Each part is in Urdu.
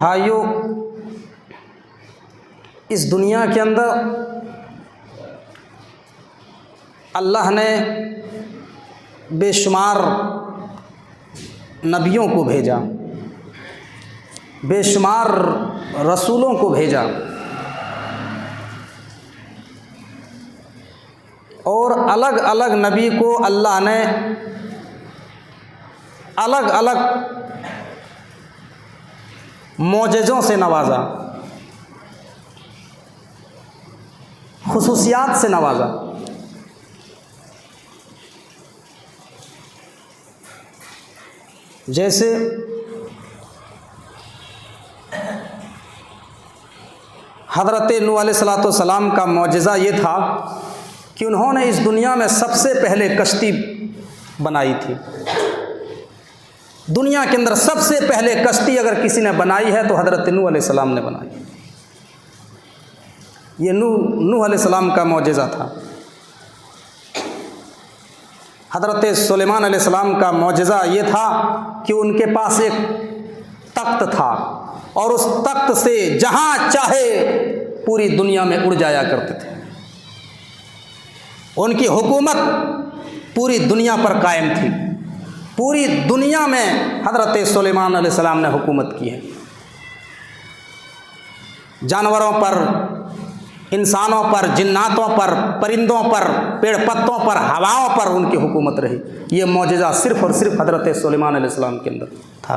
بھائیو، اس دنیا کے اندر اللہ نے بے شمار نبیوں کو بھیجا، بے شمار رسولوں کو بھیجا، اور الگ الگ نبی کو اللہ نے الگ الگ معجزوں سے نوازا، خصوصیات سے نوازا۔ جیسے حضرت نوح علیہ الصلوۃ والسلام کا معجزہ یہ تھا کہ انہوں نے اس دنیا میں سب سے پہلے کشتی بنائی تھی۔ دنیا کے اندر سب سے پہلے کشتی اگر کسی نے بنائی ہے تو حضرت نوح علیہ السلام نے بنائی۔ یہ نوح علیہ السلام کا معجزہ تھا۔ حضرت سلیمان علیہ السلام کا معجزہ یہ تھا کہ ان کے پاس ایک تخت تھا، اور اس تخت سے جہاں چاہے پوری دنیا میں اڑ جایا کرتے تھے۔ ان کی حکومت پوری دنیا پر قائم تھی۔ پوری دنیا میں حضرت سلیمان علیہ السلام نے حکومت کی ہے۔ جانوروں پر، انسانوں پر، جناتوں پر، پرندوں پر، پیڑ پتوں پر، ہواؤں پر ان کی حکومت رہی۔ یہ معجزہ صرف اور صرف حضرت سلیمان علیہ السلام کے اندر تھا۔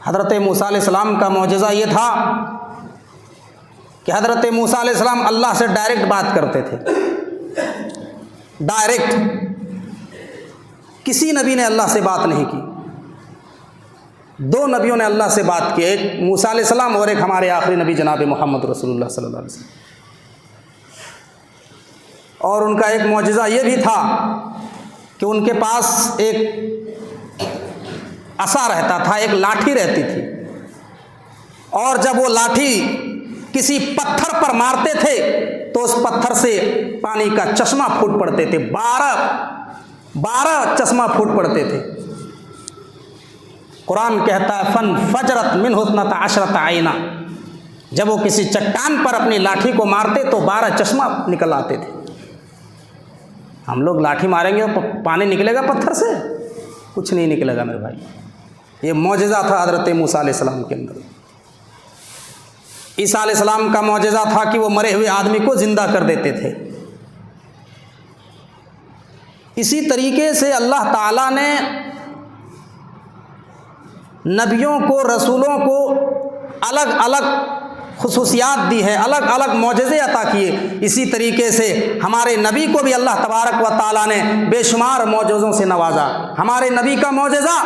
حضرت موسیٰ علیہ السلام کا معجزہ یہ تھا کہ حضرت موسیٰ علیہ السلام اللہ سے ڈائریکٹ بات کرتے تھے، ڈائریکٹ۔ کسی نبی نے اللہ سے بات نہیں کی۔ دو نبیوں نے اللہ سے بات کی، ایک موسیٰ علیہ السلام اور ایک ہمارے آخری نبی جناب محمد رسول اللہ صلی اللہ علیہ وسلم۔ اور ان کا ایک معجزہ یہ بھی تھا کہ ان کے پاس ایک عصا رہتا تھا، ایک لاٹھی رہتی تھی، اور جب وہ لاٹھی کسی پتھر پر مارتے تھے تو اس پتھر سے پانی کا چشمہ پھوٹ پڑتے تھے۔ 12 چشمہ پھوٹ پڑتے تھے۔ قرآن کہتا ہے فن فجرت من حسنت عشرت عینہ، جب وہ کسی چٹان پر اپنی لاٹھی کو مارتے تو 12 چشمہ نکل آتے تھے۔ ہم لوگ لاٹھی ماریں گے تو پانی نکلے گا پتھر سے؟ کچھ نہیں نکلے گا میرے بھائی۔ یہ معجزہ تھا حضرت موسیٰ علیہ السلام کے اندر۔ عیسیٰ علیہ السلام کا معجزہ تھا کہ وہ مرے ہوئے آدمی کو زندہ کر دیتے تھے۔ اسی طریقے سے اللہ تعالیٰ نے نبیوں کو، رسولوں کو الگ الگ خصوصیات دی ہے، الگ الگ معجزے عطا کیے۔ اسی طریقے سے ہمارے نبی کو بھی اللہ تبارک و تعالیٰ نے بے شمار معجزوں سے نوازا۔ ہمارے نبی کا معجزہ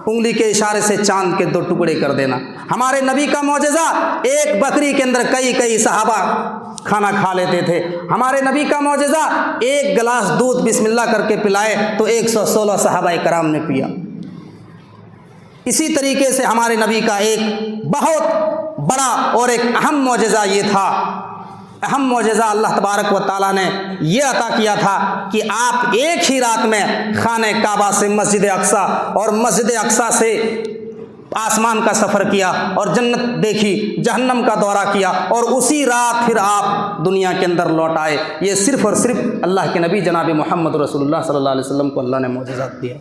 انگلی کے اشارے سے چاند کے 2 ٹکڑے کر دینا۔ ہمارے نبی کا معجزہ ایک بکری کے اندر کئی صحابہ کھانا کھا لیتے تھے۔ ہمارے نبی کا معجزہ ایک گلاس دودھ بسم اللہ کر کے پلائے تو 116 صحابہ کرام نے پیا۔ اسی طریقے سے ہمارے نبی کا ایک بہت بڑا اور ایک اہم معجزہ یہ تھا، اہم معجزہ اللہ تبارک و تعالیٰ نے یہ عطا کیا تھا کہ آپ ایک ہی رات میں خانہ کعبہ سے مسجد اقصیٰ اور مسجد اقصیٰ سے آسمان کا سفر کیا اور جنت دیکھی، جہنم کا دورہ کیا، اور اسی رات پھر آپ دنیا کے اندر لوٹ آئے۔ یہ صرف اور صرف اللہ کے نبی جناب محمد رسول اللہ صلی اللہ علیہ وسلم کو اللہ نے معجزات دیا۔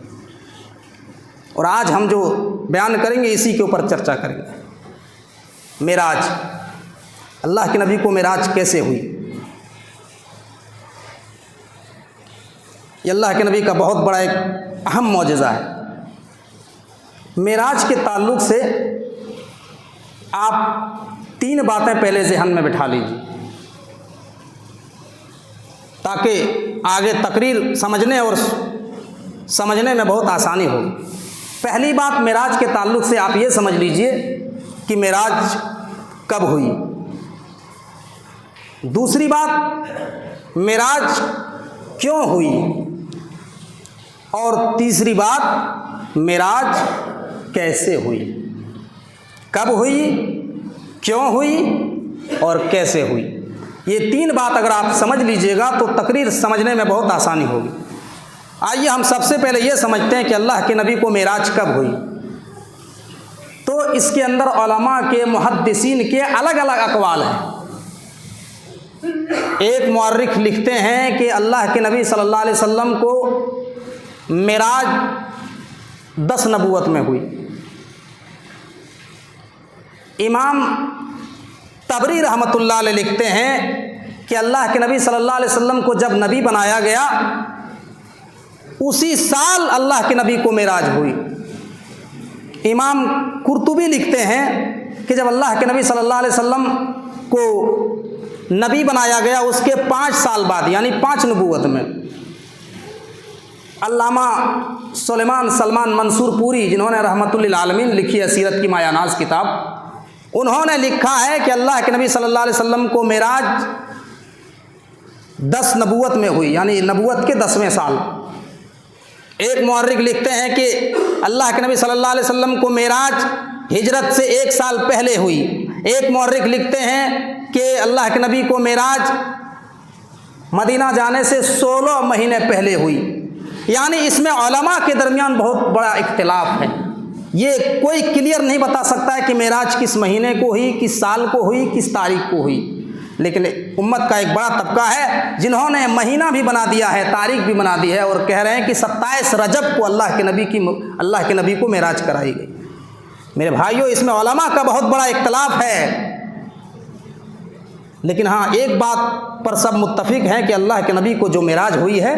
اور آج ہم جو بیان کریں گے اسی کے اوپر چرچا کریں گے۔ معراج، اللہ کے نبی کو معراج کیسے ہوئی؟ یہ اللہ کے نبی کا بہت بڑا ایک اہم معجزہ ہے۔ معراج کے تعلق سے آپ 3 باتیں پہلے ذہن میں بٹھا لیجیے تاکہ آگے تقریر سمجھنے میں بہت آسانی ہوگی۔ پہلی بات معراج کے تعلق سے آپ یہ سمجھ لیجئے کہ معراج کب ہوئی۔ دوسری بات، معراج کیوں ہوئی، اور تیسری بات، معراج کیسے ہوئی۔ کب ہوئی، کیوں ہوئی اور کیسے ہوئی۔ یہ 3 بات اگر آپ سمجھ لیجئے گا تو تقریر سمجھنے میں بہت آسانی ہوگی۔ آئیے ہم سب سے پہلے یہ سمجھتے ہیں کہ اللہ کے نبی کو معراج کب ہوئی۔ اس کے اندر علماء کے محدثین کے الگ الگ اقوال ہیں۔ ایک مورخ لکھتے ہیں کہ اللہ کے نبی صلی اللہ علیہ وسلم کو معراج 10 نبوت میں ہوئی۔ امام طبری رحمۃ اللہ علیہ لکھتے ہیں کہ اللہ کے نبی صلی اللہ علیہ وسلم کو جب نبی بنایا گیا اسی سال اللہ کے نبی کو معراج ہوئی۔ امام قرطبی لکھتے ہیں کہ جب اللہ کے نبی صلی اللہ علیہ وسلم کو نبی بنایا گیا اس کے 5 سال بعد یعنی 5 نبوت میں، علامہ سلمان منصور پوری جنہوں نے رحمت للعالمین لکھی ہے سیرت کی مایہ ناز کتاب، انہوں نے لکھا ہے کہ اللہ کے نبی صلی اللہ علیہ وسلم کو معراج 10 نبوت میں ہوئی یعنی نبوت کے 10ویں سال۔ ایک مورخ لکھتے ہیں کہ اللہ کے نبی صلی اللہ علیہ وسلم کو معراج ہجرت سے 1 سال پہلے ہوئی۔ ایک مورخ لکھتے ہیں کہ اللہ کے نبی کو معراج مدینہ جانے سے 16 مہینے پہلے ہوئی۔ یعنی اس میں علماء کے درمیان بہت بڑا اختلاف ہے، یہ کوئی کلیئر نہیں بتا سکتا ہے کہ معراج کس مہینے کو ہوئی، کس سال کو ہوئی، کس تاریخ کو ہوئی۔ لیکن امت کا ایک بڑا طبقہ ہے جنہوں نے مہینہ بھی بنا دیا ہے، تاریخ بھی بنا دی ہے، اور کہہ رہے ہیں کہ 27 رجب کو اللہ کے نبی کو معراج کرائی گئی۔ میرے بھائیوں، اس میں علماء کا بہت بڑا اختلاف ہے، لیکن ہاں ایک بات پر سب متفق ہیں کہ اللہ کے نبی کو جو معراج ہوئی ہے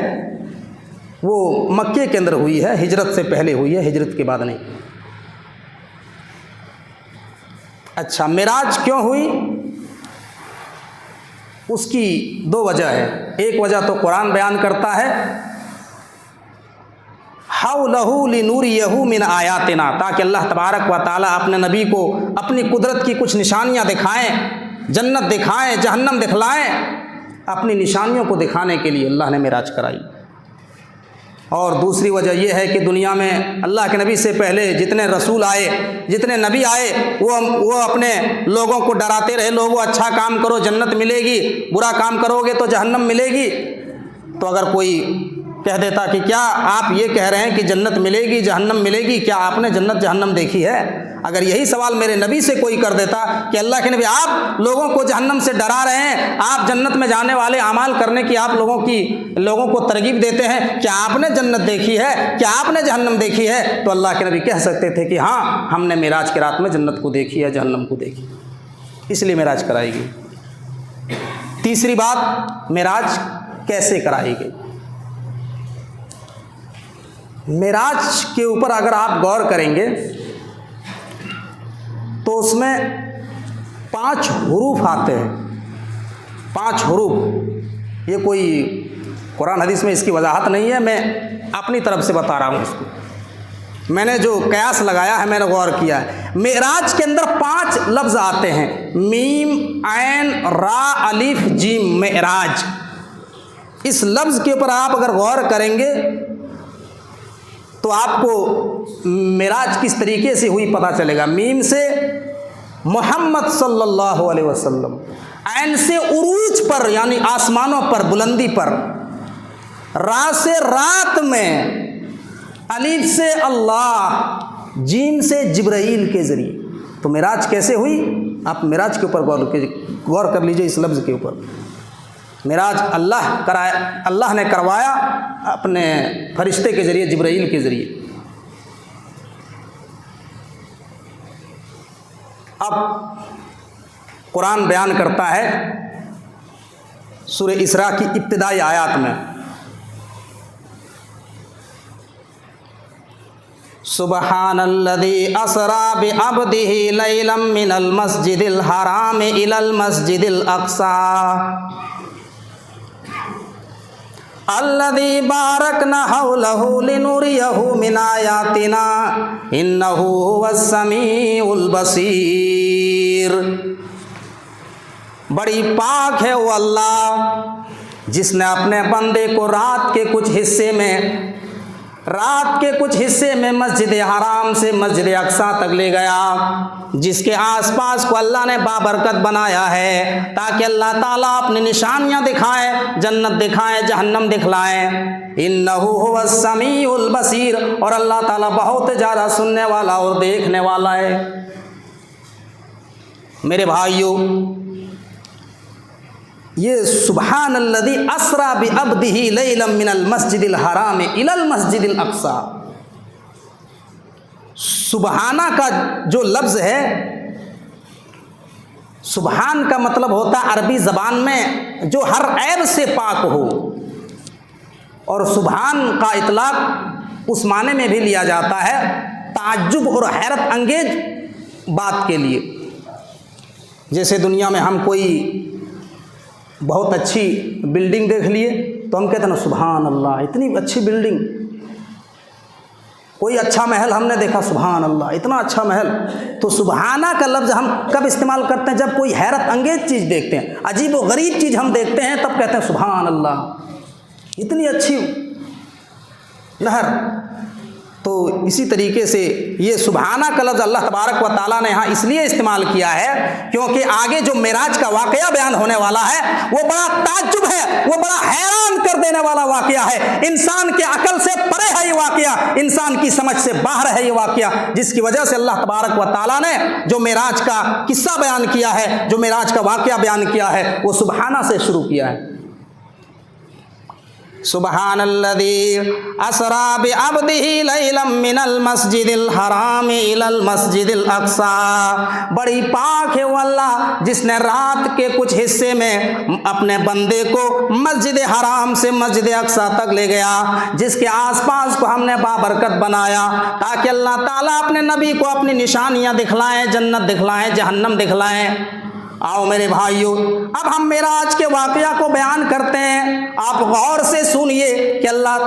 وہ مکے کے اندر ہوئی ہے، ہجرت سے پہلے ہوئی ہے، ہجرت کے بعد نہیں۔ اچھا، معراج کیوں ہوئی؟ اس کی 2 وجہ ہے۔ ایک وجہ تو قرآن بیان کرتا ہے، حَوْلَهُ لِنُورِيَهُ مِنْ آیَاتِنَا، تاکہ اللہ تبارک و تعالیٰ اپنے نبی کو اپنی قدرت کی کچھ نشانیاں دکھائیں، جنت دکھائیں، جہنم دکھلائیں، اپنی نشانیوں کو دکھانے کے لیے اللہ نے معراج کرائی۔ اور دوسری وجہ یہ ہے کہ دنیا میں اللہ کے نبی سے پہلے جتنے رسول آئے، جتنے نبی آئے، وہ اپنے لوگوں کو ڈراتے رہے، لوگوں اچھا کام کرو جنت ملے گی، برا کام کرو گے تو جہنم ملے گی۔ تو اگر کوئی کہہ دیتا کہ کیا آپ یہ کہہ رہے ہیں کہ جنت ملے گی جہنم ملے گی، کیا آپ نے جنت جہنم دیکھی ہے؟ اگر یہی سوال میرے نبی سے کوئی کر دیتا کہ اللہ کے نبی آپ لوگوں کو جہنم سے ڈرا رہے ہیں، آپ جنت میں جانے والے اعمال کرنے کی آپ لوگوں کو ترغیب دیتے ہیں، کیا آپ نے جنت دیکھی ہے، کیا آپ نے جہنم دیکھی ہے؟ تو اللہ کے نبی کہہ سکتے تھے کہ ہاں ہم نے معراج کی رات میں جنت کو دیکھی ہے، جہنم کو دیکھی، اس لیے معراج کرائی گئی۔ تیسری بات، معراج کیسے کرائی گئی؟ معراج کے اوپر اگر آپ غور کریں گے تو اس میں 5 حروف آتے ہیں، 5 حروف۔ یہ کوئی قرآن حدیث میں اس کی وضاحت نہیں ہے، میں اپنی طرف سے بتا رہا ہوں اس کو، میں نے جو قیاس لگایا ہے، میں نے غور کیا ہے۔ معراج کے اندر 5 لفظ آتے ہیں، میم، عین، را، الف، جیم، معراج۔ اس لفظ کے اوپر آپ اگر غور کریں گے تو آپ کو معراج کس طریقے سے ہوئی پتہ چلے گا۔ میم سے محمد صلی اللہ علیہ وسلم، عین سے عروج پر یعنی آسمانوں پر، بلندی پر، را سے رات میں، الف سے اللہ، جیم سے جبرائیل کے ذریعے۔ تو معراج کیسے ہوئی؟ آپ معراج کے اوپر غور کر لیجئے، اس لفظ کے اوپر۔ معراج اللہ نے کروایا اپنے فرشتے کے ذریعے، جبرائیل کے ذریعے۔ اب قرآن بیان کرتا ہے سورہ اسراء کی ابتدائی آیات میں، سبحان الذی اسری بعبدہ لیلا من المسجد الحرام الی المسجد الاقصی الذی بارکنا حولہ لنریہ من آیاتنا انہ هو السمیع البصیر۔ بڑی پاک ہے وہ اللہ جس نے اپنے بندے کو رات کے کچھ حصے میں رات کے کچھ حصے میں مسجد حرام سے مسجد اقصیٰ تک لے گیا، جس کے آس پاس کو اللہ نے بابرکت بنایا ہے تاکہ اللہ تعالیٰ اپنی نشانیاں دکھائے، جنت دکھائے، جہنم دکھلائے۔ انہ هو السمیع البصیر، اور اللہ تعالیٰ بہت زیادہ سننے والا اور دیکھنے والا ہے۔ میرے بھائیوں، یہ سبحان الذی اسریٰ بعبدہ لیلا من المسجد الحرام الی المسجد الاقصیٰ، سبحانہ کا جو لفظ ہے، سبحان کا مطلب ہوتا ہے عربی زبان میں جو ہر عیب سے پاک ہو، اور سبحان کا اطلاق اس معنی میں بھی لیا جاتا ہے تعجب اور حیرت انگیز بات کے لیے۔ جیسے دنیا میں ہم کوئی بہت اچھی بلڈنگ دیکھ لیے تو ہم کہتے ہیں نا سبحان اللہ، اتنی اچھی بلڈنگ۔ کوئی اچھا محل ہم نے دیکھا، سبحان اللہ اتنا اچھا محل۔ تو سبحانہ کا لفظ ہم کب استعمال کرتے ہیں؟ جب کوئی حیرت انگیز چیز دیکھتے ہیں، عجیب و غریب چیز ہم دیکھتے ہیں، تب کہتے ہیں سبحان اللہ، اتنی اچھی نہر۔ تو اسی طریقے سے یہ سبحانہ کا لفظ اللہ تبارک و تعالیٰ نے یہاں اس لیے استعمال کیا ہے کیونکہ آگے جو معراج کا واقعہ بیان ہونے والا ہے وہ بڑا تعجب ہے، وہ بڑا حیران کر دینے والا واقعہ ہے۔ انسان کے عقل سے پرے ہے یہ واقعہ، انسان کی سمجھ سے باہر ہے یہ واقعہ، جس کی وجہ سے اللہ تبارک و تعالیٰ نے جو معراج کا قصہ بیان کیا ہے، جو معراج کا واقعہ بیان کیا ہے، وہ سبحانہ سے شروع کیا ہے۔ سبحان الذی اسریٰ بعبدہ لیلا من المسجد الحرام الی المسجد الاقصیٰ، بڑی پاک ہے وہ اللہ جس نے رات کے کچھ حصے میں اپنے بندے کو مسجد حرام سے مسجد اقصیٰ تک لے گیا، جس کے آس پاس کو ہم نے بابرکت بنایا تاکہ اللہ تعالیٰ اپنے نبی کو اپنی نشانیاں دکھلائیں، جنت دکھلائیں، جہنم دکھلائیں۔ آؤ میرے بھائیوں، اب ہم معراج کے واقعہ کو بیان کرتے ہیں۔ آپ غور سے سنیے کہ اللہ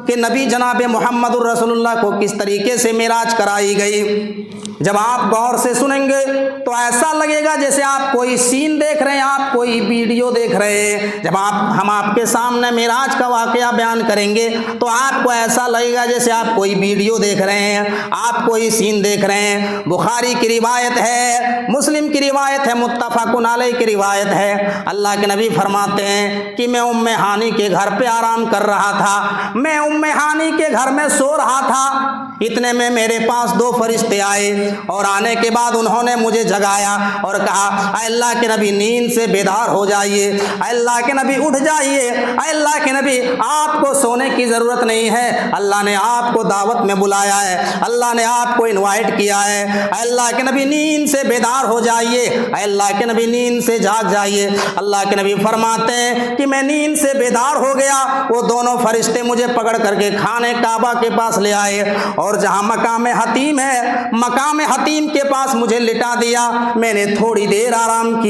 کے نبی جناب محمد الرسول اللہ کو کس طریقے سے معراج کرائی گئی۔ جب آپ غور سے سنیں گے تو ایسا لگے گا جیسے آپ کوئی سین دیکھ رہے ہیں، آپ کوئی ویڈیو دیکھ رہے ہیں۔ جب ہم آپ کے سامنے معراج کا واقعہ بیان کریں گے تو آپ کو ایسا لگے گا جیسے آپ کوئی ویڈیو دیکھ رہے ہیں، آپ کوئی سین دیکھ رہے ہیں۔ بخاری کی روایت ہے، مسلم کی روایت ہے، متفق علیہ کی روایت ہے۔ اللہ کے نبی فرماتے ہیں کہ میں ام ہانی کے گھر پہ آرام کر رہا تھا، میں ام ہانی کے گھر میں سو رہا تھا، اتنے میں میرے پاس دو فرشتے آئے اور آنے کے بعد انہوں نے مجھے جگایا اور کہا اے اللہ کے نبی نیند سے بیدار ہو جائیے، اے اللہ کے نبی اٹھ جائیے، اے اللہ کے نبی آپ کو سونے کی ضرورت نہیں ہے، اللہ نے آپ کو دعوت میں بلایا ہے، اللہ نے آپ کو انوائٹ کیا ہے، اے اللہ کے نبی نیند سے بیدار ہو جائیے، اے اللہ کے نبی نیند سے جاگ جائیے۔ اللہ کے نبی فرماتے ہیں کہ میں نیند سے بیدار ہو گیا، وہ دونوں فرشتے مجھے پکڑ کر کے خانے کعبہ کے پاس لے آئے اور جہاں مقام حتیم ہے، مقام حتیم کے پاس مجھے لٹا دیا۔ میں نے تھوڑی دیر آرام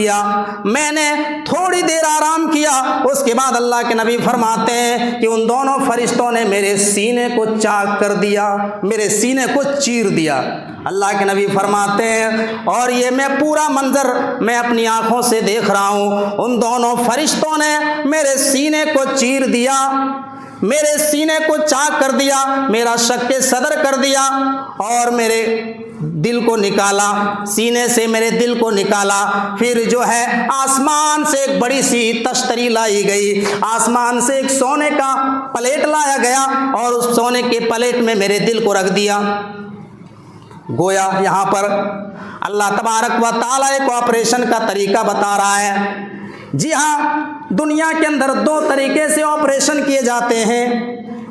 کیا، اس کے بعد اللہ کے نبی فرماتے ہیں کہ ان دونوں فرشتوں نے میرے سینے کو چاک کر دیا، میرے سینے کو چیر دیا۔ اللہ کے نبی فرماتے ہیں اور یہ میں پورا منظر میں اپنی آنکھوں سے دیکھ رہا ہوں، ان دونوں فرشتوں نے میرے سینے کو چیر دیا، میرے سینے کو چاک کر دیا، میرا شق صدر کر دیا اور میرے دل کو نکالا، سینے سے میرے دل کو نکالا۔ پھر جو ہے آسمان سے ایک بڑی سی تشتری لائی گئی، آسمان سے ایک سونے کا پلیٹ لایا گیا اور اس سونے کے پلیٹ میں میرے دل کو رکھ دیا۔ گویا یہاں پر اللہ تبارک و تعالیٰ ایک آپریشن کا طریقہ بتا رہا ہے۔ جی ہاں، دنیا کے اندر دو طریقے سے آپریشن کیے جاتے ہیں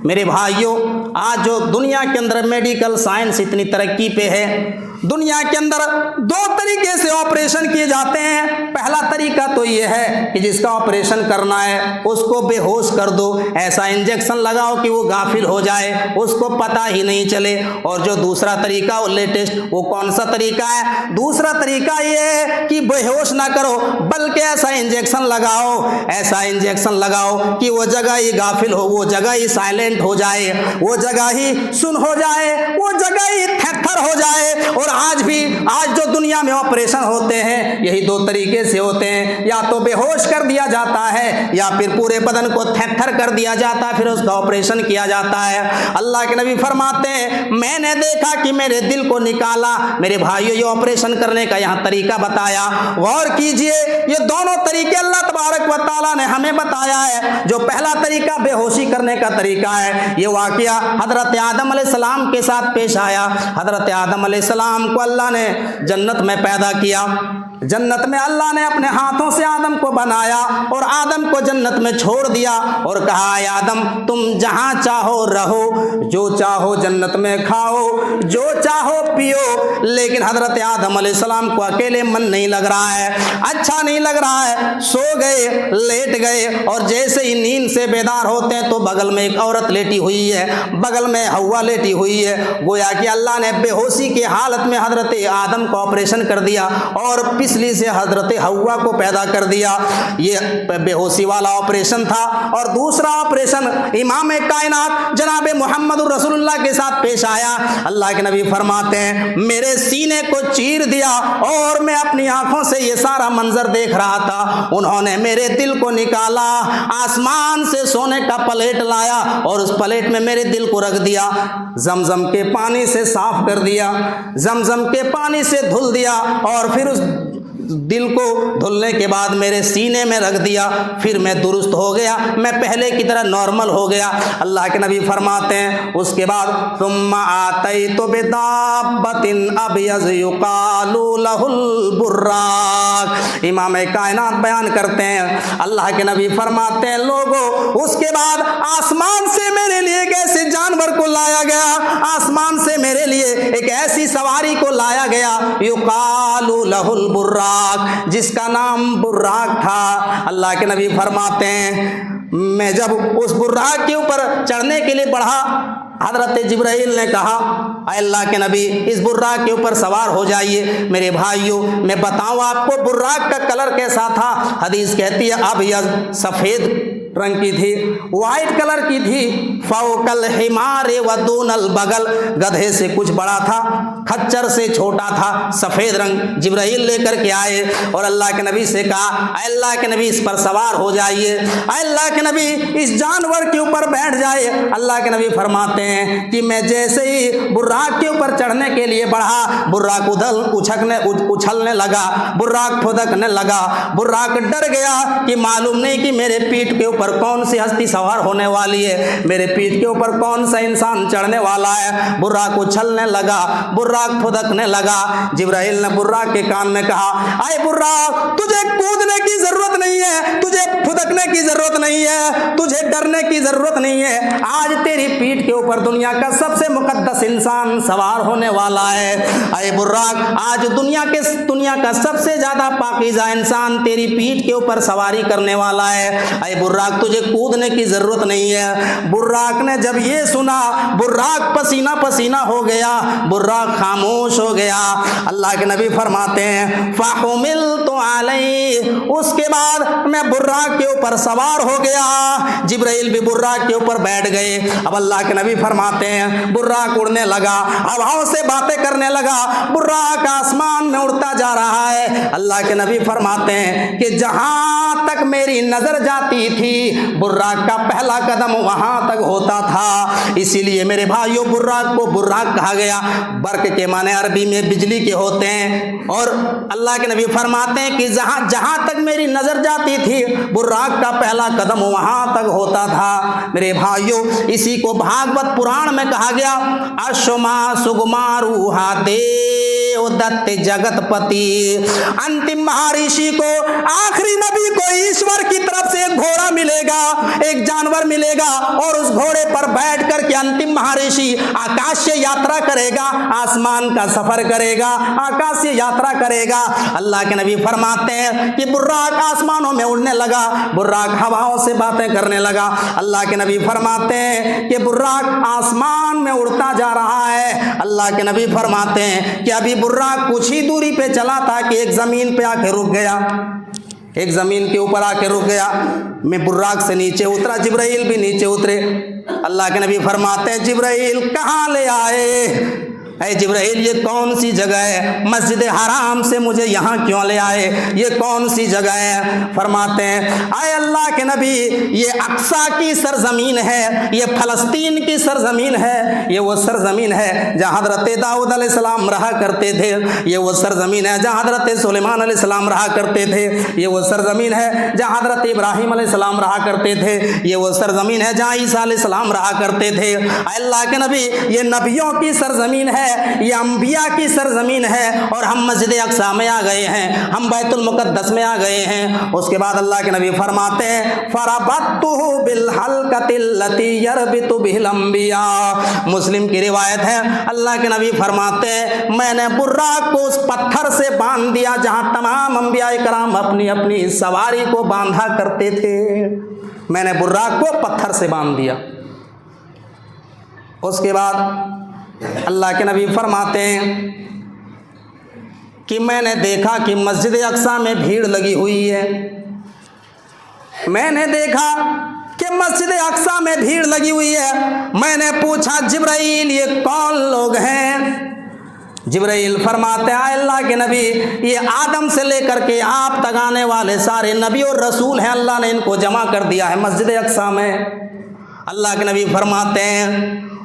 میرے بھائیوں۔ آج جو دنیا کے اندر میڈیکل سائنس اتنی ترقی پہ ہے، دنیا کے اندر دو طریقے سے آپریشن کیے جاتے ہیں۔ پہلا طریقہ تو یہ ہے کہ جس کا آپریشن کرنا ہے اس کو بے ہوش کر دو، ایسا انجیکشن لگاؤ کہ وہ غافل ہو جائے، اس کو پتہ ہی نہیں چلے۔ اور جو دوسرا طریقہ وہ لیٹسٹ، وہ کون سا طریقہ ہے؟ دوسرا طریقہ یہ ہے کہ بے ہوش نہ کرو بلکہ ایسا انجیکشن لگاؤ کہ وہ جگہ ہی غافل ہو، وہ جگہ ہی سائلنٹ ہو جائے، وہ جگہ ہی سن ہو جائے، وہ جگہ ہی تھر ہو جائے۔ اور آج جو دنیا میں آپریشن ہوتے ہیں یہی دو طریقے سے ہوتے ہیں، یا تو بے ہوش کر دیا جاتا ہے یا پھر پورے بدن کو تھر تھر کر دیا جاتا ہے، پھر اس کا آپریشن کیا جاتا ہے۔ اللہ کے نبی فرماتے ہیں میں نے دیکھا کہ میرے دل کو نکالا۔ میرے بھائیو یہ آپریشن کرنے کا یہاں طریقہ بتایا، غور کیجئے یہ دونوں طریقے اللہ تبارک و تعالیٰ نے ہمیں بتایا ہے۔ جو پہلا طریقہ بے ہوشی کرنے کا طریقہ ہے، یہ واقعہ حضرت آدم علیہ السلام کے ساتھ پیش آیا۔ حضرت آدم علیہ السلام کو اللہ نے جنت میں پیدا کیا، جنت میں اللہ نے اپنے ہاتھوں سے آدم کو بنایا اور آدم کو جنت میں چھوڑ دیا اور کہا اے آدم تم جہاں چاہو رہو، جو چاہو جنت میں کھاؤ، جو چاہو پیو، لیکن حضرت آدم علیہ السلام کو اکیلے من نہیں لگ رہا ہے، اچھا نہیں لگ رہا ہے، سو گئے، لیٹ گئے، اور جیسے ہی نیند سے بیدار ہوتے ہیں تو بغل میں ایک عورت لیٹی ہوئی ہے، بغل میں ہوا لیٹی ہوئی ہے، گویا کہ اللہ نے بے ہوشی کی حالت میں حضرت آدم کو آپریشن کر دیا اور پسلی سے حضرت ہوا کو پیدا کر دیا۔ یہ بے ہوشی والا آپریشن تھا۔ اور دوسرا آپریشن امام کائنات جناب محمد رسول اللہ کے ساتھ پیش آیا۔ اللہ کے نبی فرماتے ہیں میرے سینے کو چیر دیا اور میں اپنی آنکھوں سے یہ سارا منظر دیکھ رہا تھا، انہوں نے میرے دل کو نکالا، آسمان سے سونے کا پلیٹ لایا اور اس پلیٹ میں میرے دل کو رکھ دیا، زمزم کے پانی سے صاف کر دیا، زمزم کے پانی سے دھل دیا اور پھر اس دل کو دھلنے کے بعد میرے سینے میں رکھ دیا، پھر میں درست ہو گیا، میں پہلے کی طرح نارمل ہو گیا۔ اللہ کے نبی فرماتے ہیں اس کے بعد ثم آتیت بدابۃ ابیض یقال لہ البراق۔ امام کائنات بیان کرتے ہیں اللہ کے نبی فرماتے ہیں لوگوں اس کے بعد آسمان سے میرے لیے ایک ایسے جانور کو لایا گیا، آسمان سے میرے لیے ایک ایسی سواری کو لایا گیا یقال لہ البراق، جس کا نام براق تھا۔ اللہ کے نبی فرماتے ہیں میں جب اس براق کے اوپر چڑھنے کے لیے بڑھا، حضرت جبرائیل نے کہا اے اللہ کے نبی اس براق کے اوپر سوار ہو جائیے۔ میرے بھائیوں میں بتاؤں آپ کو براق کا کلر کیسا تھا؟ حدیث کہتی ہے ابیض، سفید رنگ کی تھی، وائٹ کلر کی تھی، فوق الحمار ودون البغل، گدھے سے کچھ بڑا تھا، کھچر سے چھوٹا تھا، سفید رنگ۔ جبرائیل لے کر کے آئے اور اللہ کے نبی سے کہا اے اللہ کے نبی اس پر سوار ہو جائیے، اے اللہ کے نبی اس جانور کے اوپر بیٹھ جائے۔ اللہ کے نبی فرماتے ہیں کہ میں جیسے ہی براق کے اوپر چڑھنے کے لیے بڑھا، براق اچھلنے لگا، براق پھدکنے لگا، براق ڈر گیا کہ معلوم نہیں کہ میرے پیٹھ کے اوپر کون سی ہستی سوار ہونے والی ہے، میرے پیٹھ کے اوپر کون سا انسان چڑھنے والا ہے۔ براق اچھلنے لگا، براق پھدکنے لگا۔ جبرائیل نے براق کے کان میں کہا اے براق تجھے کودنے کی ضرورت نہیں ہے، تجھے پھدکنے کی ضرورت نہیں ہے، تجھے ڈرنے کی ضرورت نہیں ہے، آج تیری پیٹھ کے اوپر دنیا کا سب سے مقدس انسان سوار ہونے والا ہے۔ اے براق آج دنیا کا سب سے زیادہ پاکیزہ انسان تیری پیٹھ کے اوپر سواری کرنے والا ہے۔ اے براق تجھے کودنے کی ضرورت نہیں ہے۔ براق نے جب یہ سنا براق پسینہ پسینہ ہو گیا، براق خاموش ہو گیا۔ اللہ کے نبی فرماتے ہیں فَحُمِلْتُ عَلَيْهِ، اس کے بعد میں براق کے اوپر سوار ہو گیا، جبرائیل بھی براق کے اوپر بیٹھ گئے۔ اب اللہ کے نبی فرماتے ہیں براق اڑنے لگا، ہواؤں سے باتیں کرنے لگا، براق آسمان میں اڑتا جا رہا ہے۔ اللہ کے نبی فرماتے ہیں کہ جہاں تک میری نظر جاتی تھی براق کا پہلا قدم وہاں تک ہوتا تھا۔ اسی لیے میرے بھائیوں براق کو براق کہا گیا۔ برق کے معنی عربی میں بجلی کے ہوتے ہیں، اور اللہ کے نبی فرماتے ہیں کہ جہاں تک میری نظر جاتی تھی براق کا پہلا قدم وہاں تک ہوتا تھا۔ میرے بھائیوں اسی کو بھاگوت پران میں کہا گیا اشما سگماروہا دیو دت جگت پتی۔ انتم مہارشی کو، آخری نبی کو ایشور کی طرف سے ایک گھوڑا ملے گا، ایک جانور ملے گا، اور اس گھوڑے پر بیٹھ کر کے انتم مہارشی آکاش یاترا کرے گا، آسمان کا سفر کرے گا، آکاش یاترا کرے گا۔ اللہ کے نبی فرماتے ہیں کہ براق آسمانوں میں اڑنے لگا، براق ہواؤں سے باتیں کرنے لگا۔ اللہ کے نبی فرماتے ہیں کہ براق آسمان میں اڑتا جا رہا ہے۔ اللہ کے نبی فرماتے ہیں کہ ابھی براق کچھ ہی دوری پہ چلا تھا کہ ایک زمین پہ آ کے رک گیا، ایک زمین کے اوپر آ کے رک گیا۔ میں براق سے نیچے اترا، جبرائیل بھی نیچے اترے۔ اللہ کے نبی فرماتے ہیں جبرائیل کہاں لے آئے؟ اے جبرائیل یہ کون سی جگہ ہے؟ مسجد حرام سے مجھے یہاں کیوں لے آئے؟ یہ کون سی جگہ ہے؟ فرماتے ہیں اے اللہ کے نبی یہ اقصی کی سرزمین ہے، یہ فلسطین کی سرزمین ہے، یہ وہ سرزمین ہے جہاں حضرت داؤد علیہ السلام رہا کرتے تھے، یہ وہ سرزمین ہے جہاں حضرت سلیمان علیہ السلام رہا کرتے تھے، یہ وہ سرزمین ہے جہاں حضرت ابراہیم علیہ السلام رہا کرتے تھے، یہ وہ سرزمین ہے جہاں عیسیٰ علیہ السلام رہا کرتے تھے۔ اے اللہ کے نبی یہ نبیوں کی سرزمین ہے، یہ انبیاء کی سرزمین ہے، اور ہم مسجد اقصی میں آ گئے ہیں، ہم بیت المقدس میں آ گئے ہیں۔ اس کے بعد اللہ کے نبی فرماتے ہیں فَرَبَطْتُهُ بِالْحَلْقَةِ الَّتِي يَرْبِطُ بِهِ الْأَنْبِيَاء، مسلم کی روایت ہے، اللہ کے نبی فرماتے ہیں میں نے براق کو اس پتھر سے باندھ دیا جہاں تمام انبیاء کرام اپنی اپنی سواری کو باندھا کرتے تھے، میں نے براق کو پتھر سے باندھ دیا۔ اس کے بعد اللہ کے نبی فرماتے ہیں کہ میں نے دیکھا کہ مسجد اقصی میں بھیڑ لگی ہوئی ہے، میں نے دیکھا کہ مسجد اقصی میں بھیڑ لگی ہوئی ہے۔ میں نے پوچھا جبرائیل یہ کون لوگ ہیں؟ جبرائیل فرماتے ہیں اللہ کے نبی یہ آدم سے لے کر کے آپ تک آنے والے سارے نبی اور رسول ہیں، اللہ نے ان کو جمع کر دیا ہے مسجد اقصی میں۔ اللہ کے نبی فرماتے ہیں،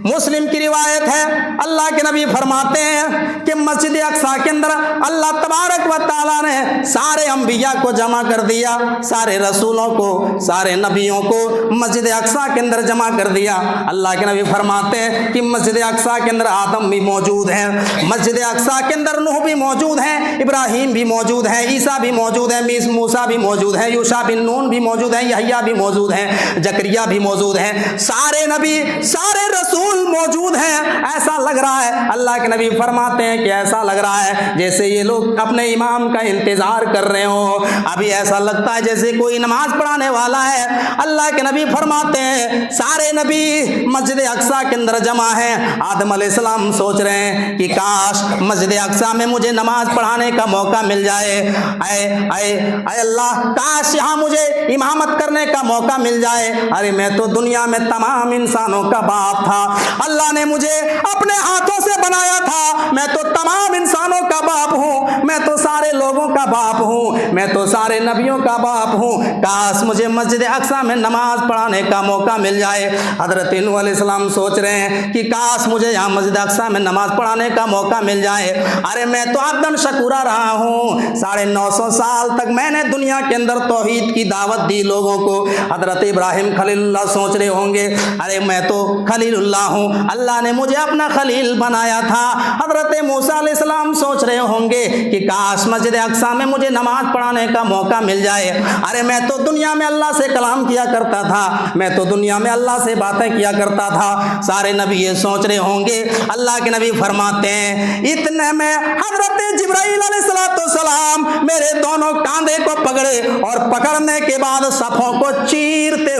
مسلم کی روایت ہے، اللہ کے نبی فرماتے ہیں کہ مسجد اقصی کے اندر اللہ تبارک و تعالیٰ نے سارے انبیاء کو جمع کر دیا، سارے رسولوں کو، سارے نبیوں کو مسجد اقصی کے اندر جمع کر دیا۔ اللہ کے نبی فرماتے ہیں کہ مسجد اقصی کے اندر آدم بھی موجود ہیں، مسجد اقصی کے اندر نوح بھی موجود ہیں، ابراہیم بھی موجود ہیں، عیسیٰ بھی موجود ہیں، موسیٰ بھی موجود ہیں، یوشع بن نون بھی موجود ہیں، یحییٰ بھی موجود ہیں، زکریا بھی موجود ہیں، سارے نبی سارے رسول موجود ہیں۔ ایسا لگ رہا ہے، اللہ کے نبی فرماتے ہیں کہ ایسا لگ رہا ہے جیسے یہ لوگ اپنے امام کا انتظار کر رہے ہوں، ابھی ایسا لگتا ہے جیسے کوئی نماز پڑھانے والا ہے۔ اللہ کے نبی فرماتے ہیں سارے نبی مسجد اقصی کے اندر جمع ہیں۔ آدم علیہ السلام سوچ رہے ہیں کہ کاش مسجد اقصی میں مجھے نماز پڑھانے کا موقع مل جائے، اے اللہ کاش یہاں مجھے امامت کرنے کا موقع مل جائے، ارے میں تو دنیا میں تمام انسانوں کا باپ تھا، اللہ نے مجھے اپنے ہاتھوں سے بنایا تھا، میں تو تمام انسانوں کا باپ ہوں، میں تو سارے لوگوں کا باپ ہوں، میں تو سارے نبیوں کا باپ ہوں، کاش مجھے مسجد اقصی میں نماز پڑھانے کا موقع مل جائے۔ حضرت نوح علیہ السلام سوچ رہے ہیں کہ کاش مجھے یہاں مسجد اقصی میں نماز پڑھانے کا موقع مل جائے، ارے میں تو عبداً شکورا رہا ہوں، 950 سال تک میں نے دنیا کے اندر توحید کی دعوت دی لوگوں کو۔ حضرت ابراہیم خلیل اللہ سوچ رہے ہوں گے ارے میں تو خلیل اللہ ہوں، اللہ نے مجھے اپنا خلیل بنایا تھا۔ حضرت موسیٰ علیہ السلام سوچ رہے ہوں گے کہ کاش مسجد اقصی میں مجھے نماز پڑھانے کا موقع مل جائے، ارے میں تو دنیا میں اللہ سے کلام کیا کرتا تھا، میں تو دنیا میں اللہ سے باتیں کیا کرتا تھا۔ سارے نبی یہ سوچ رہے ہوں گے۔ اللہ کے نبی فرماتے ہیں اتنے میں حضرت جبرائیل علیہ السلام میرے دونوں کاندھے کو پکڑے، اور پکڑنے کے بعد صفوں کو چیرتے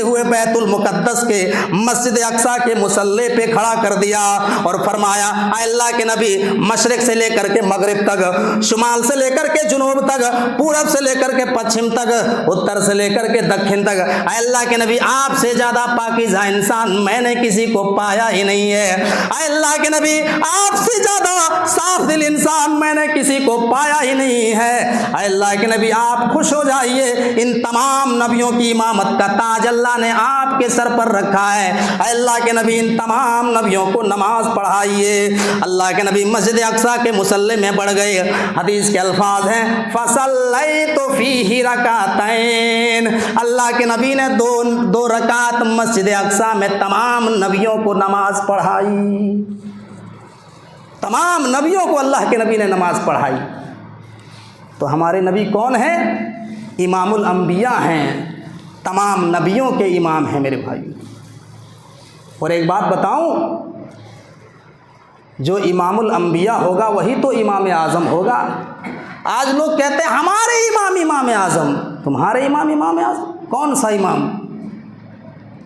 ہوئے بیت المقدس کے مسجد اقصی کے مصلی پہ کھڑا کر دیا، اور فرمایا اے اللہ کے نبی مشرق سے لے کر کے مغرب تک، شمال سے لے کر کے جنوب تک، پورب سے لے کر کے پچھم تک، اتر سے لے کر کے دکھن تک، اے اللہ کے نبی آپ سے زیادہ پاکیزہ انسان میں نے کسی کو پایا ہی نہیں ہے، اے اللہ کے نبی آپ سے زیادہ صاف دل انسان میں نے کسی کو پایا ہی نہیں ہے، اے اللہ کے نبی آپ خوش ہو جائیے، ان تمام نبیوں کی امامت کا تاج اللہ نے آپ کے سر پر رکھا ہے، اے اللہ کے نبی ان تمام نبیوں کو نماز پڑھائیے۔ اللہ کے نبی مسجد اقصی کے مصلی میں بڑھ گئے۔ حدیث کے الفاظ ہیں فَصَلَّيْتُ فِيهِ رَكَعَتَيْنِ، اللہ کے نبی نے دو رکعت مسجد اقصی میں تمام نبیوں کو نماز پڑھائی، تمام نبیوں کو اللہ کے نبی نے نماز پڑھائی۔ تو ہمارے نبی کون ہیں؟ امام الانبیاء ہیں، تمام نبیوں کے امام ہیں میرے بھائی۔ اور ایک بات بتاؤں، جو امام الانبیاء ہوگا وہی تو امام اعظم ہوگا۔ آج لوگ کہتے ہیں ہمارے امام اعظم، تمہارے امام اعظم کون سا امام؟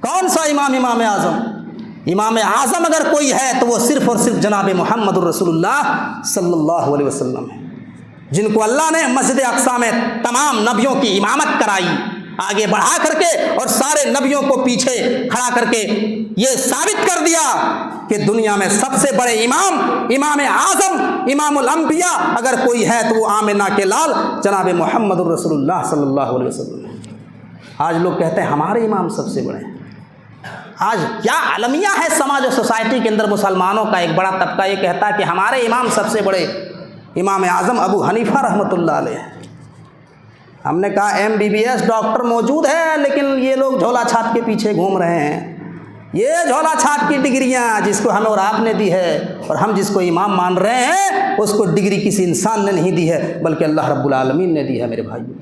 کون سا امام اعظم؟ امام اعظم اگر کوئی ہے تو وہ صرف اور صرف جناب محمد الرسول اللہ صلی اللہ علیہ وسلم ہے، جن کو اللہ نے مسجد اقصی میں تمام نبیوں کی امامت کرائی، آگے بڑھا کر کے اور سارے نبیوں کو پیچھے کھڑا کر کے یہ ثابت کر دیا کہ دنیا میں سب سے بڑے امام، امام اعظم، امام الانبیاء اگر کوئی ہے تو وہ آمنہ کے لال جناب محمد الرسول اللہ صلی اللہ علیہ وسلم۔ آج لوگ کہتے ہیں ہمارے امام سب سے بڑے ہیں۔ آج کیا المیہ ہے سماج اور سوسائٹی کے اندر، مسلمانوں کا ایک بڑا طبقہ یہ کہتا ہے کہ ہمارے امام سب سے بڑے، امام اعظم ابو حنیفہ رحمۃ اللہ علیہ۔ ہم نے کہا MBBS ڈاکٹر موجود ہے، لیکن یہ لوگ جھولا چھاپ کے پیچھے گھوم رہے ہیں۔ یہ جھولا چھاپ کی ڈگریاں جس کو ہمیں اور آپ نے دی ہے، اور ہم جس کو امام مان رہے ہیں، اس کو ڈگری کسی انسان نے نہیں دی ہے بلکہ اللہ رب العالمین نے دی ہے میرے بھائیو۔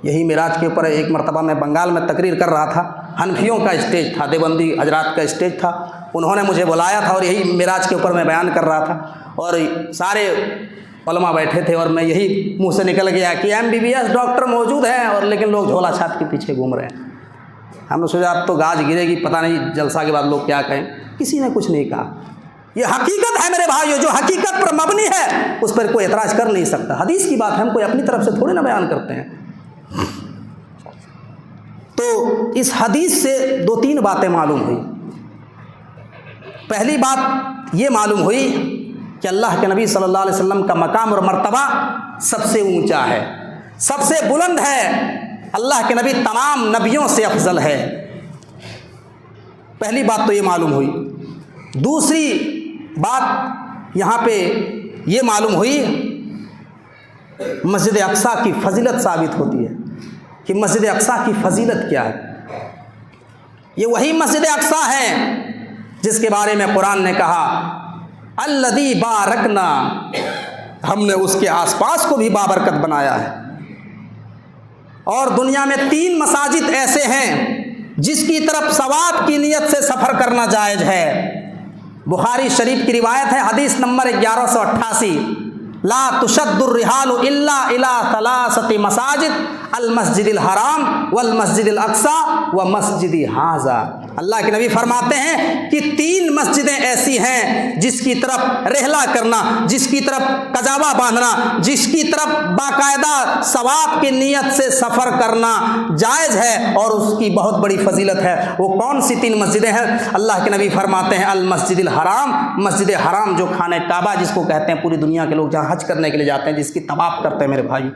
یہی معراج کے اوپر ایک مرتبہ میں بنگال میں تقریر کر رہا تھا، حنفیوں کا اسٹیج تھا، دیوبندی حضرات کا اسٹیج تھا، انہوں نے مجھے بلایا تھا اور یہی معراج کے اوپر میں بیان کر رہا تھا، اور سارے علماء بیٹھے تھے اور میں یہی منہ سے نکل گیا کہ MBBS ڈاکٹر موجود ہیں اور لیکن لوگ جھولا چھاپ کے پیچھے گھوم رہے ہیں۔ ہم نے سوچا اب تو گاج گرے گی، پتہ نہیں جلسہ کے بعد لوگ کیا کہیں۔ کسی نے کچھ نہیں کہا، یہ حقیقت ہے میرے بھائیو، جو حقیقت پر مبنی ہے اس پر کوئی اعتراض کر نہیں سکتا۔ حدیث کی بات ہم کوئی اپنی طرف سے تھوڑی نہ بیان کرتے ہیں۔ تو اس حدیث سے 2-3 باتیں معلوم ہوئی۔ پہلی بات یہ معلوم ہوئی کہ اللہ کے نبی صلی اللہ علیہ وسلم کا مقام اور مرتبہ سب سے اونچا ہے، سب سے بلند ہے۔ اللہ کے نبی تمام نبیوں سے افضل ہے۔ پہلی بات تو یہ معلوم ہوئی۔ دوسری بات یہاں پہ یہ معلوم ہوئی، مسجد اقصیٰ کی فضیلت ثابت ہوتی ہے کہ مسجد اقصیٰ کی فضیلت کیا ہے۔ یہ وہی مسجد اقصیٰ ہے جس کے بارے میں قرآن نے کہا الذی بارکنا، ہم نے اس کے آس پاس کو بھی بابرکت بنایا ہے۔ اور دنیا میں 3 مساجد ایسے ہیں جس کی طرف ثواب کی نیت سے سفر کرنا جائز ہے۔ بخاری شریف کی روایت ہے، حدیث نمبر 1188، لا تشد الرحال الا الى 3 مساجد، المسجد الحرام والمسجد الاقصی ومسجد ھذا۔ اللہ کے نبی فرماتے ہیں کہ 3 مسجدیں ایسی ہیں جس کی طرف رحلہ کرنا، جس کی طرف قجاوا باندھنا، جس کی طرف باقاعدہ ثواب کی نیت سے سفر کرنا جائز ہے اور اس کی بہت بڑی فضیلت ہے۔ وہ کون سی 3 مسجدیں ہیں؟ اللہ کے نبی فرماتے ہیں المسجد الحرام، مسجد حرام جو خانہ کعبہ جس کو کہتے ہیں، پوری دنیا کے لوگ جہاں حج کرنے کے لیے جاتے ہیں، جس کی طواف کرتے ہیں میرے بھائی،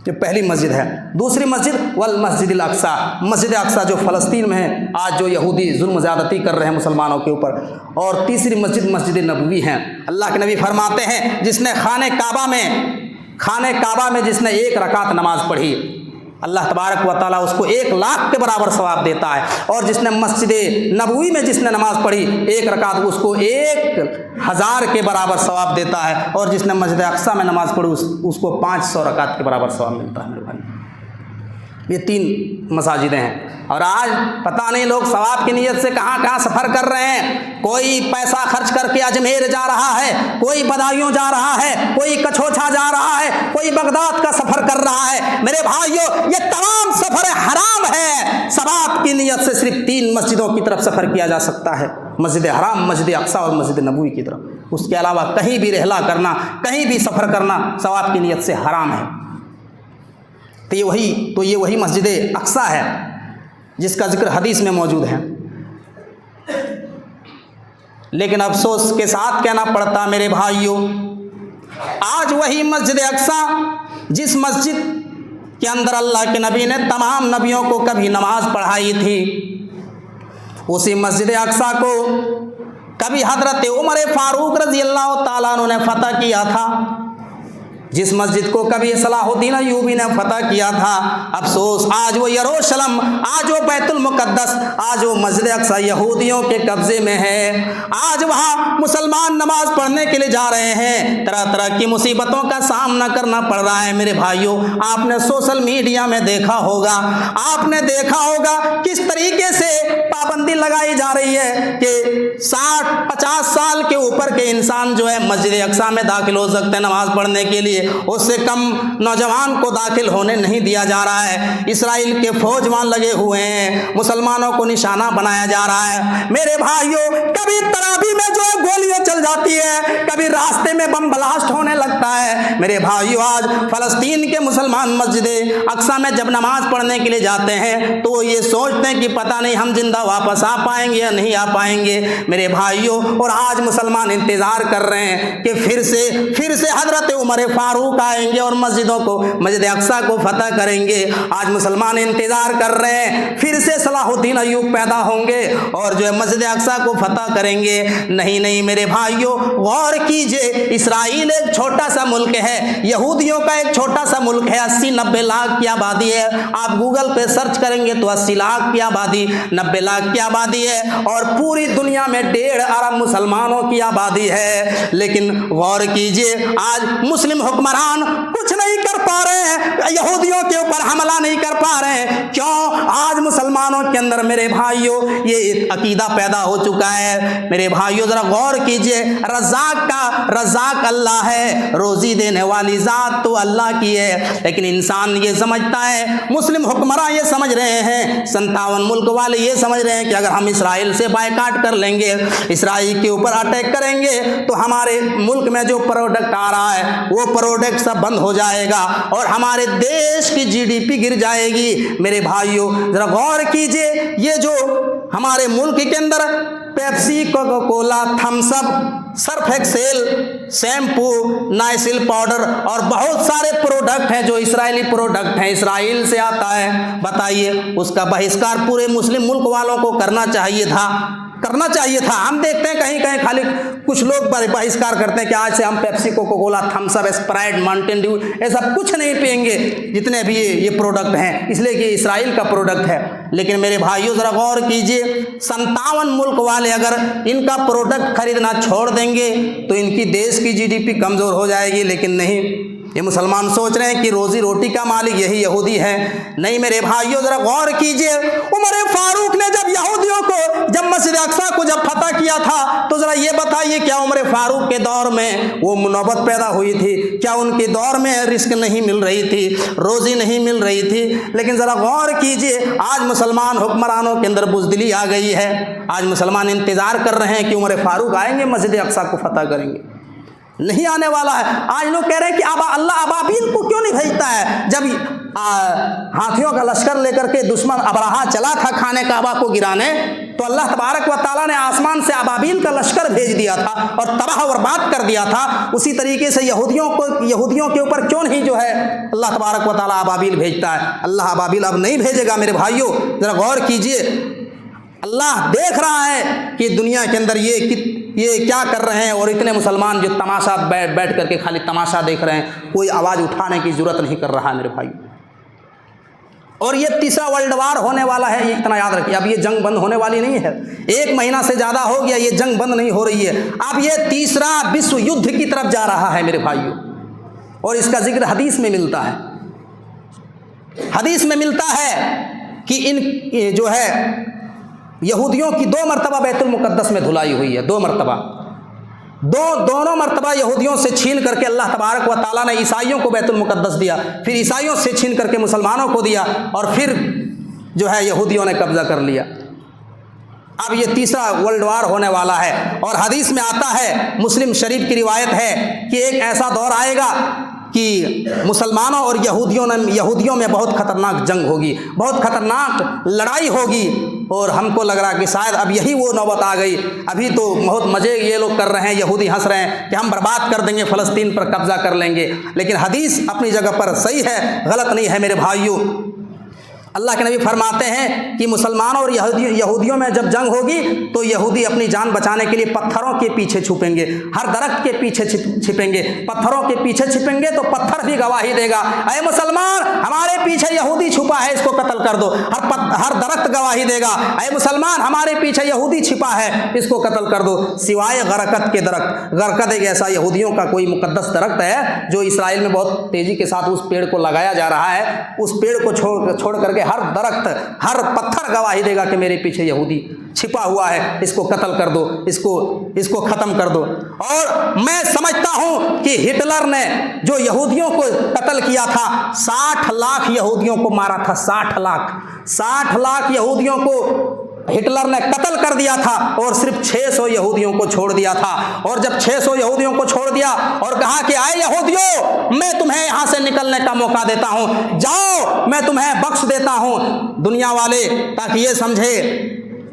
یہ پہلی مسجد ہے۔ دوسری مسجد والمسجد الاقصیٰ، مسجد اقصیٰ جو فلسطین میں ہے، آج جو یہودی ظلم زیادتی کر رہے ہیں مسلمانوں کے اوپر۔ اور تیسری مسجد مسجد نبوی ہے۔ اللہ کے نبی فرماتے ہیں جس نے خانہ کعبہ میں جس نے 1 رکعت نماز پڑھی، اللہ تبارک و تعالیٰ اس کو 1,00,000 کے برابر ثواب دیتا ہے۔ اور جس نے مسجد نبوی میں جس نے نماز پڑھی 1 رکعت، اس کو 1,000 کے برابر ثواب دیتا ہے۔ اور جس نے مسجد اقصیٰ میں نماز پڑھی اس کو 500 رکعت کے برابر ثواب ملتا ہے میرے بھائی۔ یہ 3 مساجدیں ہیں۔ اور آج پتہ نہیں لوگ ثواب کی نیت سے کہاں کہاں سفر کر رہے ہیں۔ کوئی پیسہ خرچ کر کے اجمیر جا رہا ہے، کوئی بدایوں جا رہا ہے، کوئی کچھوچھا جا رہا ہے، کوئی بغداد کا سفر کر رہا ہے۔ میرے بھائیوں، یہ تمام سفر حرام ہے۔ ثواب کی نیت سے صرف 3 مسجدوں کی طرف سفر کیا جا سکتا ہے، مسجد حرام، مسجد اقصیٰ اور مسجد نبوی کی طرف۔ اس کے علاوہ کہیں بھی رحلہ کرنا، کہیں بھی سفر کرنا ثواب کی نیت سے حرام ہے۔ تو یہ وہی مسجد اقصیٰ ہے جس کا ذکر حدیث میں موجود ہے۔ لیکن افسوس کے ساتھ کہنا پڑتا میرے بھائیوں، آج وہی مسجد اقصیٰ جس مسجد کے اندر اللہ کے نبی نے تمام نبیوں کو کبھی نماز پڑھائی تھی، اسی مسجد اقصیٰ کو کبھی حضرت عمر فاروق رضی اللہ تعالیٰ عنہ نے فتح کیا تھا، جس مسجد کو کبھی صلاح الدین ایوبی نے فتح کیا تھا۔ افسوس آج وہ یروشلم، آج وہ بیت المقدس، آج وہ مسجد اقصیٰ یہودیوں کے قبضے میں ہے۔ آج وہاں مسلمان نماز پڑھنے کے لیے جا رہے ہیں، طرح طرح کی مصیبتوں کا سامنا کرنا پڑ رہا ہے میرے بھائیوں۔ آپ نے سوشل میڈیا میں دیکھا ہوگا، آپ نے دیکھا ہوگا کس طریقے سے پابندی لگائی جا رہی ہے کہ 60-50 سال کے اوپر کے انسان جو ہے مسجد اقصیٰ میں داخل ہو سکتے ہیں نماز پڑھنے کے لیے، اس سے کم نوجوان کو داخل ہونے نہیں دیا جا رہا ہے۔ اسرائیل کے فوج وہاں لگے ہوئے ہیں، مسلمانوں کو نشانہ بنایا جا رہا ہے۔ میرے بھائیوں، کبھی ترابی میں جو ہے گولیاں چل جاتی ہے، کبھی راستے میں بم بلاسٹ ہونے لگتا ہے۔ میرے بھائیوں، آج فلسطین کے مسلمان مسجد اقصی میں جب نماز پڑھنے کے لیے جاتے ہیں تو وہ یہ سوچتے ہیں کہ پتہ نہیں ہم زندہ واپس آ پائیں گے یا نہیں آ پائیں گے۔ میرے بھائیوں، اور آج مسلمان انتظار کر رہے ہیں کہ پھر سے حضرت عمر فاروق آئیں گے اور مسجد اقصی کو فتح کریں گے۔ آج مسلمان انتظار کر رہے ہیں پھر سے صلاح الدین ایوب پیدا ہوں گے اور جو ہے مسجد اقصی کو فتح کریں گے۔ نہیں میرے بھائیوں، غور کیجئے، اسرائیل ایک چھوٹا سا ملک ہے، یہودیوں کا ایک چھوٹا سا ملک ہے، 80-90 لاکھ کی آبادی ہے۔ آپ گوگل پہ سرچ کریں گے تو 80 لاکھ کی آبادی، 90 لاکھ کی آبادی ہے، اور پوری دنیا میں 1.5 ارب مسلمانوں کی آبادی ہے۔ لیکن غور کیجئے، آج مسلم حکمران کچھ نہیں کر پا رہے ہیں، یہودیوں کے اوپر حملہ نہیں کر پا رہے ہیں۔ کیوں؟ آج مسلمانوں کے اندر میرے بھائیوں یہ عقیدہ پیدا ہو چکا ہے۔ میرے بھائیوں ذرا غور کیجئے، رزاق اللہ ہے، روزی دینے والی ذات تو اللہ کی ہے، لیکن انسان یہ سمجھتا ہے، مسلم حکمراں یہ سمجھ رہے ہیں، 57 ملک والے یہ سمجھ رہے ہیں کہ اگر ہم اسرائیل سے بائیکاٹ کر لیں گے، اسرائیل کے اوپر اٹیک کریں گے تو ہمارے ملک میں جو پروڈکٹ آ رہا ہے وہ پروڈکٹ سب بند ہو جائے گا اور ہمارے دیش کی GDP گر جائے گی۔ میرے بھائیوں ذرا غور کیجئے، یہ جو ہمارے ملک کے اندر Pepsi, Coca Cola, Thums Up, Surf Excel, shampoo, Nycil powder اور بہت سارے پروڈکٹ ہیں جو اسرائیلی پروڈکٹ ہیں، اسرائیل سے آتا ہے۔ بتائیے، اس کا بہشکار پورے مسلم ملک والوں کو کرنا چاہیے تھا۔ ہم دیکھتے ہیں کہیں کہیں خالی کچھ لوگ بہشکار کرتے ہیں کہ آج سے ہم پیپسی، کوکا کولا، تھمس اپ، اسپرائٹ، ماؤنٹین ڈیو ایسا کچھ نہیں پئیں گے جتنے بھی یہ پروڈکٹ ہیں، اس لیے کہ اسرائیل کا پروڈکٹ ہے۔ لیکن میرے بھائیوں ذرا غور کیجئے، 57 ملک والے اگر ان کا پروڈکٹ خریدنا چھوڑ دیں گے تو ان کی دیش کی GDP کمزور ہو جائے گی، لیکن نہیں، یہ مسلمان سوچ رہے ہیں کہ روزی روٹی کا مالک یہی یہودی ہے۔ نہیں میرے بھائیوں ذرا غور کیجئے، عمر فاروق نے جب مسجد اقصی کو جب فتح کیا تھا تو ذرا یہ بتائیے، کیا عمر فاروق کے دور میں وہ نوبت پیدا ہوئی تھی؟ کیا ان کے دور میں رزق نہیں مل رہی تھی، روزی نہیں مل رہی تھی؟ لیکن ذرا غور کیجئے، آج مسلمان حکمرانوں کے اندر بزدلی آ گئی ہے۔ آج مسلمان انتظار کر رہے ہیں کہ عمر فاروق آئیں گے، مسجد اقصی کو فتح کریں گے، نہیں آنے والا ہے۔ آج لوگ کہہ رہے ہیں کہ اللہ ابابیل کو کیوں نہیں بھیجتا ہے؟ جب ہاتھیوں کا لشکر لے کر کے دشمن ابراہا چلا تھا خانہ کعبہ کو گرانے، تو اللہ تبارک و تعالیٰ نے آسمان سے ابابیل کا لشکر بھیج دیا تھا اور تباہ و برباد کر دیا تھا۔ اسی طریقے سے یہودیوں کے اوپر کیوں نہیں جو ہے اللہ تبارک و تعالیٰ ابابیل بھیجتا ہے؟ اللہ ابابیل اب نہیں بھیجے گا۔ میرے بھائیوں ذرا غور کیجئے، اللہ دیکھ رہا ہے کہ دنیا کے اندر یہ کیا کر رہے ہیں، اور اتنے مسلمان جو تماشا بیٹھ کر کے خالی تماشا دیکھ رہے ہیں، کوئی آواز اٹھانے کی ضرورت نہیں کر رہا ہے میرے بھائی۔ اور یہ تیسرا ورلڈ وار ہونے والا ہے، یہ اتنا یاد رکھیے۔ اب یہ جنگ بند ہونے والی نہیں ہے، 1 مہینہ سے زیادہ ہو گیا، یہ جنگ بند نہیں ہو رہی ہے، اب یہ تیسرا وشو یدھ کی طرف جا رہا ہے میرے بھائیوں، اور اس کا ذکر حدیث میں ملتا ہے۔ حدیث میں ملتا ہے کہ ان جو ہے یہودیوں کی 2 مرتبہ بیت المقدس میں دھلائی ہوئی ہے، 2 مرتبہ، دونوں مرتبہ یہودیوں سے چھین کر کے اللہ تبارک و تعالیٰ نے عیسائیوں کو بیت المقدس دیا، پھر عیسائیوں سے چھین کر کے مسلمانوں کو دیا، اور پھر جو ہے یہودیوں نے قبضہ کر لیا۔ اب یہ تیسرا ورلڈ وار ہونے والا ہے، اور حدیث میں آتا ہے، مسلم شریف کی روایت ہے کہ ایک ایسا دور آئے گا کہ مسلمانوں اور یہودیوں میں بہت خطرناک جنگ ہوگی، بہت خطرناک لڑائی ہوگی، اور ہم کو لگ رہا کہ شاید اب یہی وہ نوبت آ گئی۔ ابھی تو بہت مزے یہ لوگ کر رہے ہیں، یہودی ہنس رہے ہیں کہ ہم برباد کر دیں گے، فلسطین پر قبضہ کر لیں گے، لیکن حدیث اپنی جگہ پر صحیح ہے، غلط نہیں ہے میرے بھائیوں۔ اللہ کے نبی فرماتے ہیں کہ مسلمانوں اور یہودیوں میں جب جنگ ہوگی تو یہودی اپنی جان بچانے کے لیے پتھروں کے پیچھے چھپیں گے، ہر درخت کے پیچھے چھپیں گے، پتھروں کے پیچھے چھپیں گے تو پتھر بھی گواہی دے گا، اے مسلمان ہمارے پیچھے یہودی چھپا ہے، اس کو قتل کر دو۔ ہر درخت گواہی دے گا، اے مسلمان ہمارے پیچھے یہودی چھپا ہے، اس کو قتل کر دو، سوائے غرقت کے درخت۔ غرقت ایک ایسا یہودیوں کا کوئی مقدس درخت ہے جو اسرائیل میں بہت تیزی کے ساتھ اس پیڑ کو لگایا جا رہا ہے، اس پیڑ کو چھوڑ کر کے ہر درخت ہر پتھر گواہی دے گا کہ میرے پیچھے یہودی چھپا ہوا ہے، اس کو قتل کر دو، اس کو ختم کر دو۔ اور میں سمجھتا ہوں کہ ہٹلر نے جو یہودیوں کو قتل کیا تھا، 60 لاکھ یہودیوں کو مارا تھا، 60 لاکھ یہودیوں کو ہٹلر نے قتل کر دیا تھا، اور صرف 600 یہودیوں کو چھوڑ دیا تھا۔ اور جب 600 یہودیوں کو چھوڑ دیا اور کہا کہ اے یہودیوں، میں تمہیں یہاں سے نکلنے کا موقع دیتا ہوں، جاؤ میں تمہیں بخش دیتا ہوں دنیا والے، تاکہ یہ سمجھے۔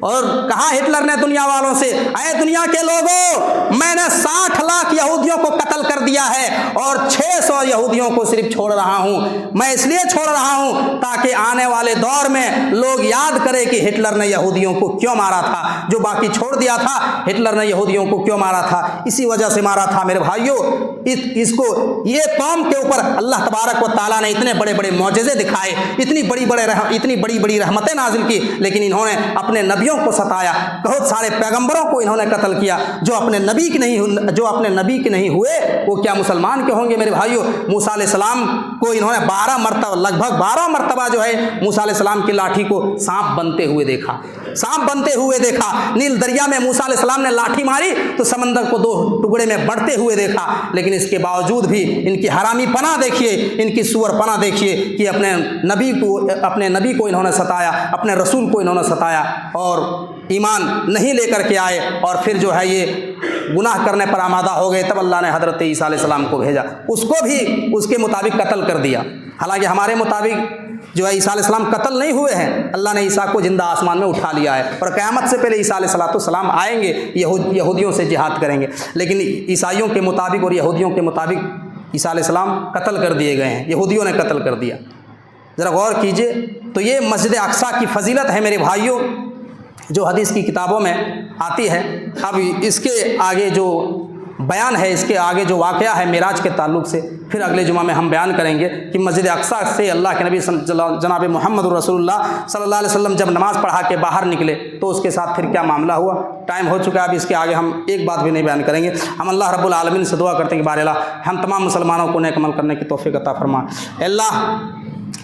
اور کہا ہٹلر نے دنیا والوں سے، اے دنیا کے لوگوں، میں نے 60 لاکھ یہودیوں کو قتل کر دیا ہے اور 600 یہودیوں کو صرف چھوڑ رہا ہوں۔ میں اس لیے چھوڑ رہا ہوں تاکہ آنے والے دور میں لوگ یاد کریں کہ ہٹلر نے یہودیوں کو کیوں مارا تھا، جو باقی چھوڑ دیا تھا ہٹلر نے یہودیوں کو کیوں مارا تھا، اسی وجہ سے مارا تھا۔ میرے بھائیوں، اس کو یہ قوم کے اوپر اللہ تبارک و تعالیٰ نے اتنے بڑے بڑے معجزے دکھائے، اتنی بڑی بڑی رحمتیں نازل کی، لیکن انہوں نے اپنے نبیوں کو ستایا، بہت سارے پیغمبروں کو انہوں نے قتل کیا، جو اپنے نبی کے نہیں ہوئے وہ کیا مسلمان کے ہوں گے؟ میرے بھائیوں، موسیٰ علیہ السلام کو انہوں نے 12 مرتبہ، لگ بھگ 12 مرتبہ جو ہے موسیٰ علیہ السلام کی لاٹھی کو سانپ بنتے ہوئے دیکھا۔ نیل دریا میں موسیٰ علیہ السلام نے لاٹھی ماری تو سمندر کو 2 ٹکڑے میں بڑھتے ہوئے دیکھا، لیکن اس کے باوجود بھی ان کی حرامی پناہ دیکھیے، ان کی سور پناہ دیکھیے کہ اپنے نبی کو انہوں نے ستایا، اپنے رسول کو انہوں نے ستایا، اور ایمان نہیں لے کر کے آئے، اور پھر جو ہے یہ گناہ کرنے پر آمادہ ہو گئے۔ تب اللہ نے حضرت عیسیٰ علیہ السلام کو بھیجا، اس کو بھی اس کے مطابق قتل کر دیا۔ حالانکہ ہمارے مطابق جو ہے عیسیٰ علیہ السلام قتل نہیں ہوئے ہیں، اللہ نے عیسیٰ کو زندہ آسمان میں اٹھا لیا ہے، اور قیامت سے پہلے عیسیٰ علیہ السلام آئیں گے، یہودیوں سے جہاد کریں گے، لیکن عیسائیوں کے مطابق اور یہودیوں کے مطابق عیسیٰ علیہ السلام قتل کر دیے گئے ہیں، یہودیوں نے قتل کر دیا۔ ذرا غور کیجئے، تو یہ مسجد اقصیٰ کی فضیلت ہے میرے بھائیوں، جو حدیث کی کتابوں میں آتی ہے۔ اب اس کے آگے جو بیان ہے، اس کے آگے جو واقعہ ہے معراج کے تعلق سے، پھر اگلے جمعہ میں ہم بیان کریں گے کہ مسجد اقصیٰ سے اللہ کے نبی جناب محمد رسول اللہ صلی اللہ علیہ وسلم جب نماز پڑھا کے باہر نکلے تو اس کے ساتھ پھر کیا معاملہ ہوا۔ ٹائم ہو چکا ہے، اب اس کے آگے ہم ایک بات بھی نہیں بیان کریں گے۔ ہم اللہ رب العالمین سے دعا کرتے ہیں کہ بار اللہ ہم تمام مسلمانوں کو نیک عمل کرنے کی توفیق عطا فرما۔ اللہ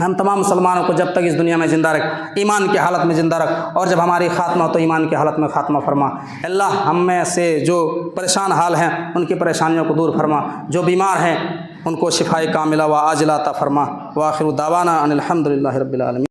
ہم تمام مسلمانوں کو جب تک اس دنیا میں زندہ رکھ، ایمان کی حالت میں زندہ رکھ، اور جب ہماری خاتمہ ہو تو ایمان کی حالت میں خاتمہ فرما۔ اللہ ہم میں سے جو پریشان حال ہیں ان کی پریشانیوں کو دور فرما، جو بیمار ہیں ان کو شفائے کاملہ و عاجلہ عطا فرما۔ وآخر دعوانا ان الحمد للہ رب العالمین۔